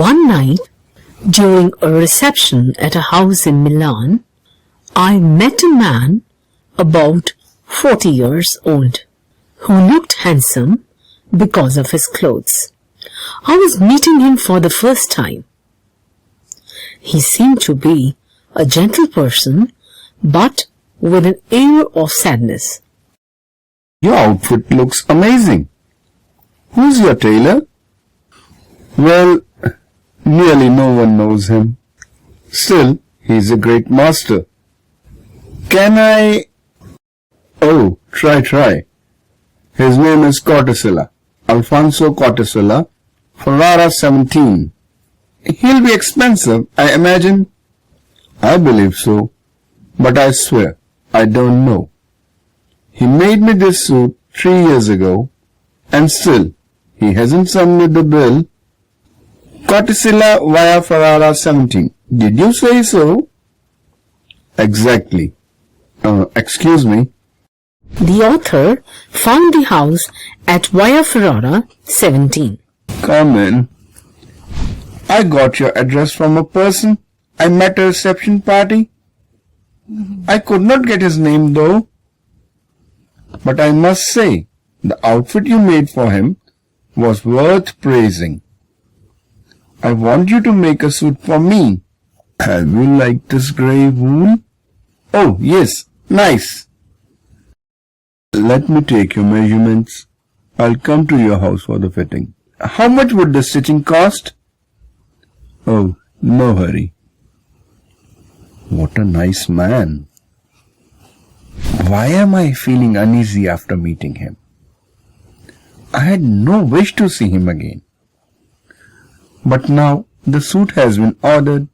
One night, during a reception at a house in Milan, I met a man about 40 years old who looked handsome because of his clothes. I was meeting him for the first time. He seemed to be a gentle person, but with an air of sadness. Your outfit looks amazing. Who's your tailor? Well, nearly no one knows him. Still, he's a great master. Can I... Oh, try. His name is Cortesilla, Alfonso Cortesilla, Ferrara 17. He'll be expensive, I imagine. I believe so, but I swear, I don't know. He made me this suit 3 years ago, and still, he hasn't sent me the bill. Cortesilla via Ferrara 17. Did you say so? Exactly. Excuse me. The author found the house at Via Ferrara 17. Come in. I got your address from a person I met at a reception party. I could not get his name though. But I must say, the outfit you made for him was worth praising. I want you to make a suit for me. Have you liked this grey wool? Oh, yes, nice. Let me take your measurements. I'll come to your house for the fitting. How much would the stitching cost? Oh, no hurry. What a nice man. Why am I feeling uneasy after meeting him? I had no wish to see him again. But now the suit has been ordered,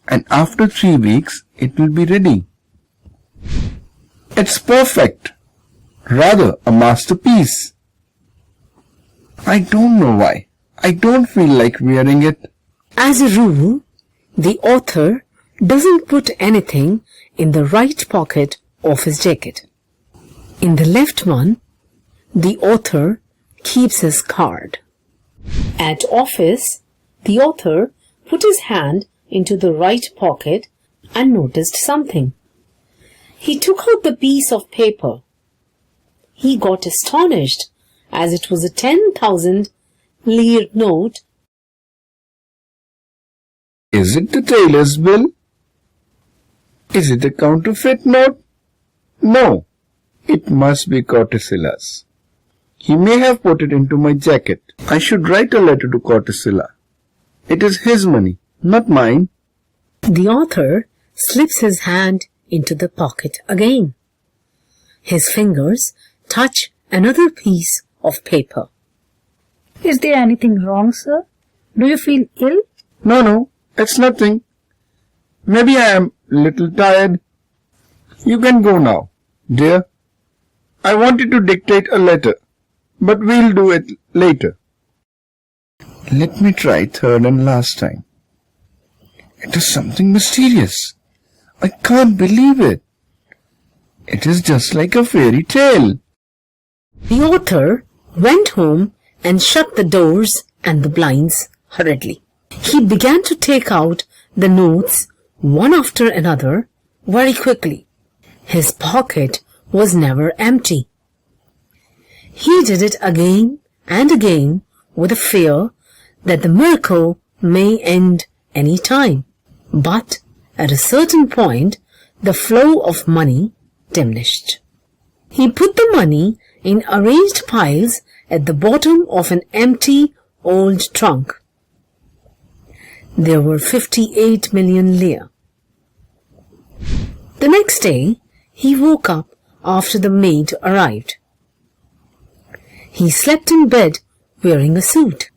and after 3 weeks it will be ready. It's perfect. Rather a masterpiece. I don't know why. I don't feel like wearing it. As a rule, the author doesn't put anything in the right pocket of his jacket. In the left one, the author keeps his card. At office, the author put his hand into the right pocket and noticed something. He took out the piece of paper. He got astonished as it was a 10,000 lire note. Is it the tailor's bill? Is it a counterfeit note? No, it must be Cortesilla's. He may have put it into my jacket. I should write a letter to Cortesilla. It is his money, not mine. The author slips his hand into the pocket again. His fingers touch another piece of paper. Is there anything wrong, sir? Do you feel ill? No, it's nothing. Maybe I am a little tired. You can go now, dear. I wanted to dictate a letter, but we'll do it later. Let me try third and last time. It is something mysterious. I can't believe it. It is just like a fairy tale. The author went home and shut the doors and the blinds hurriedly. He began to take out the notes one after another very quickly. His pocket was never empty. He did it again and again with a fear that the miracle may end any time. But at a certain point, the flow of money diminished. He put the money in arranged piles at the bottom of an empty old trunk. There were 58 million lire. The next day, he woke up after the maid arrived. He slept in bed wearing a suit.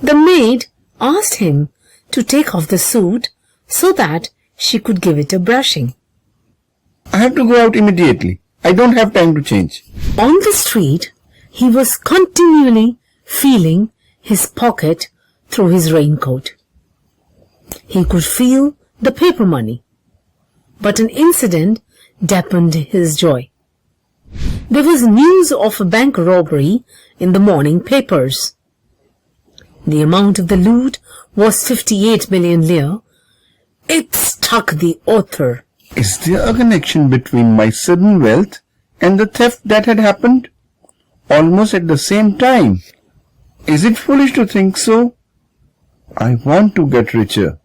The maid asked him to take off the suit so that she could give it a brushing. I have to go out immediately. I don't have time to change. On the street, he was continually feeling his pocket through his raincoat. He could feel the paper money, but an incident dampened his joy. There was news of a bank robbery in the morning papers. The amount of the loot was 58 million lire. It struck the author. Is there a connection between my sudden wealth and the theft that had happened almost at the same time? Is it foolish to think so? I want to get richer.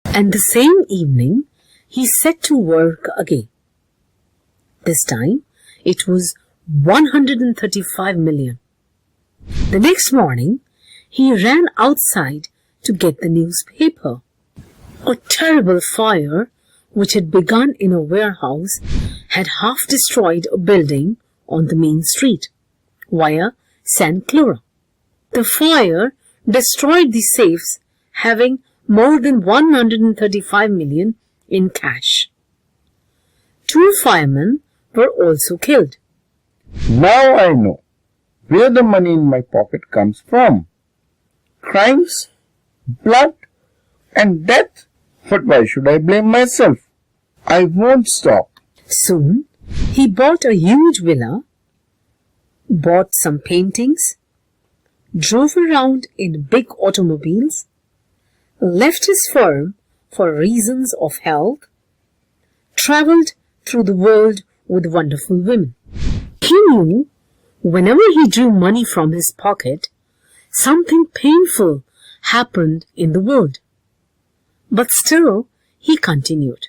And the same evening, he set to work again. This time, it was 135 million. The next morning, he ran outside to get the newspaper. A terrible fire, which had begun in a warehouse, had half destroyed a building on the main street, via San Clara. The fire destroyed the safes having more than 135 million in cash. 2 firemen were also killed. Now I know where the money in my pocket comes from. Crimes, blood, and death. But why should I blame myself? I won't stop. Soon, he bought a huge villa, bought some paintings, drove around in big automobiles, left his firm for reasons of health, traveled through the world with wonderful women. He knew whenever he drew money from his pocket, something painful happened in the world. But still, he continued.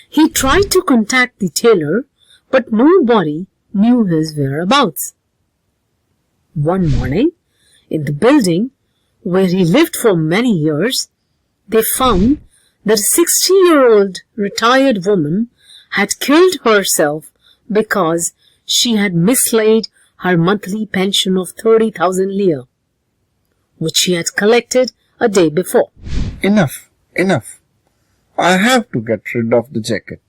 He tried to contact the tailor, but nobody knew his whereabouts. One morning, in the building where he lived for many years, they found that a 60-year-old retired woman had killed herself because she had mislaid her monthly pension of 30,000 lire, which she had collected a day before. Enough, enough. I have to get rid of the jacket.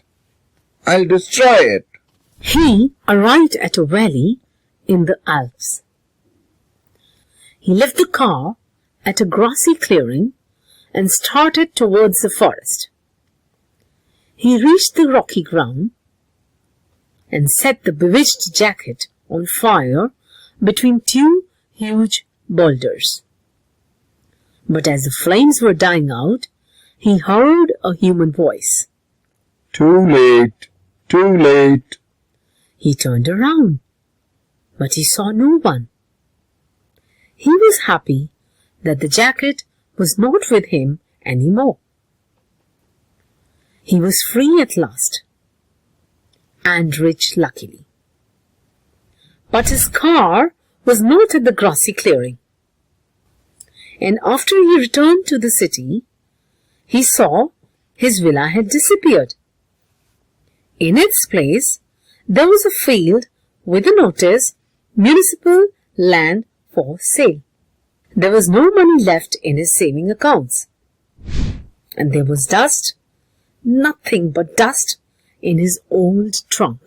I'll destroy it. He arrived at a valley in the Alps. He left the car at a grassy clearing and started towards the forest. He reached the rocky ground and set the bewitched jacket on fire between 2 huge boulders. But as the flames were dying out, he heard a human voice. Too late, too late. He turned around, but he saw no one. He was happy that the jacket was not with him any more. He was free at last, and rich luckily. But his car was not at the grassy clearing. And after he returned to the city, he saw his villa had disappeared. In its place, there was a field with a notice, municipal land for sale. There was no money left in his saving accounts. And there was dust, nothing but dust, in his old trunk.